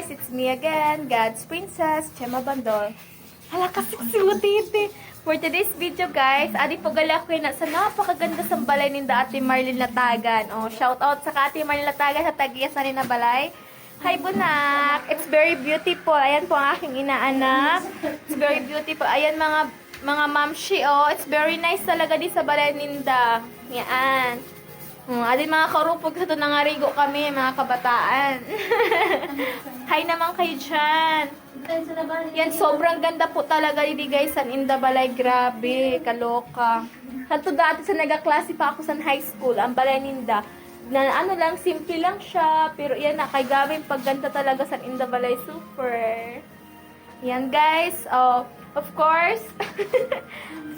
guys, it's me again, God's Princess, Chema Bandol. Hala kasi siwutiti. For today's video guys, adi po gali ako na sa napakaganda sa balay ni Ate Marlene Latagan. Oh, shout out sa Ate Marlene Latagan sa tagiya sa rin na balay. Hi bunak, it's very beautiful. Ayan po ang aking inaanak. It's very beautiful. Ayan mga mamshi, oh, it's very nice talaga di sa balay ninda. Yan. Adin mga karupog sa ito nangarigo kami, mga kabataan. Hi naman kayo dyan. Yan, sobrang ganda po talaga hindi guys, san inda balay, grabe, kaloka. Hato dati sa nagaklase pa ako sa high school, ang balay ninda. Na ano lang, simple lang siya, pero yan na, kay gawin pagganda talaga sa inda balay, super. Yan guys, oh, of course,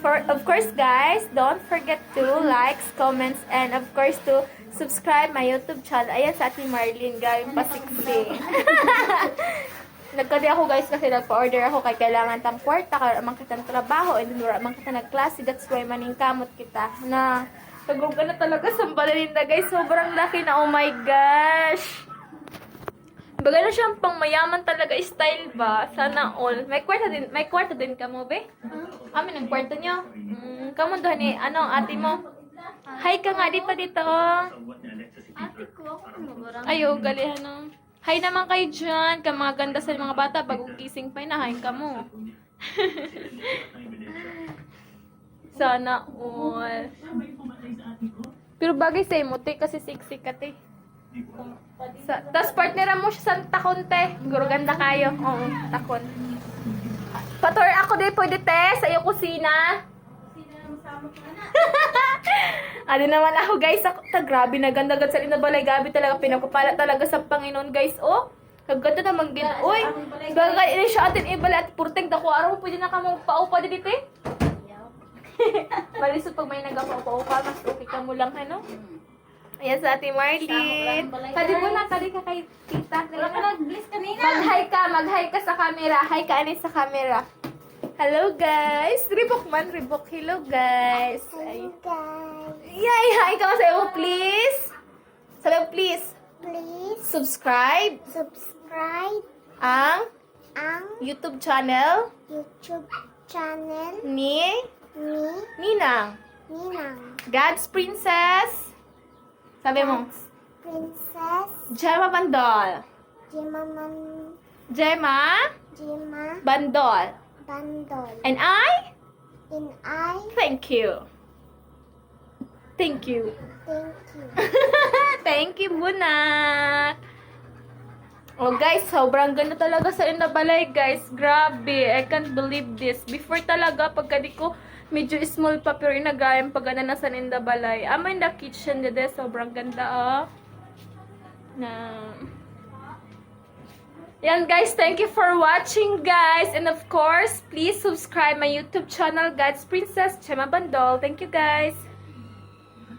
of course guys, don't forget to likes, comments, and of course to subscribe my YouTube channel. Ayan sa Ate Marlene, gawin pa siksi. Nagkadi ako guys kasi nagpa-order ako kay kailangan tang kwarta, kailangan kita ng trabaho, and then man kita nagklase, that's why maning kamot kita na tagugan na talaga sa balalinda guys, sobrang laki na, oh my gosh. Baga na siyang pang mayaman talaga style ba? Sana all. May kwarta din ka mo, be? Amin ang kwarta nyo. Kamo doon eh. Ano, ate mo? Hi ka nga dito. Ate ko, ako mabarang. Ayo, galihan no. Hi naman kayo dyan. Ka mga ganda sa mga bata. Bagong gising pa na, hi ka mo. Sana all. Pero bagay sa emote kasi sexy ka, te. Tapos partneran mo siya sa takon, te. Siguro ganda kayo. Oo, takon. Pator ako din pwede, te, sa iyong kusina. Ano naman ako, guys. Ako, grabe na ganda-ganda sa inabalay. Gabi talaga, pinagpapala talaga sa Panginoon, guys. Oh, kaganda naman gina. Uy, gagawin ini siya atin ibala at purteng dako. Araw mo pwede na ka mong paupa din, te. Malisod pag may nagpaupa, mas okay ka mo lang, ano? Ayan sa Ate Marlene. Kadi mo na, kadi ka kay tita. Nag-bliss kanina. Mag-hi ka sa camera. Hi ka anay sa camera. Hello guys. Ribok. Hello guys. Ay. Yay, hi ka sa iyo, please. Sabi mo, please. Please Subscribe subscribe ang ang YouTube channel YouTube channel ni ni Ninang. Ninang God's Princess. Sabi mo, Princess Gemma Bandol. Jima Gemma Bandol. Bandol. And I And I thank you. thank you. Thank you, bunak. Oh guys, sobrang ganda talaga sa inabalay guys. Grabe, I can't believe this. Before talaga, pagka di ko medyo small pa, pero inagayang pagana na sa inabalay. Amay na kitchen dede, sobrang ganda oh. Na. Yan guys, thank you for watching guys. And of course, please subscribe my YouTube channel, God's Princess, Chema Bandol. Thank you guys.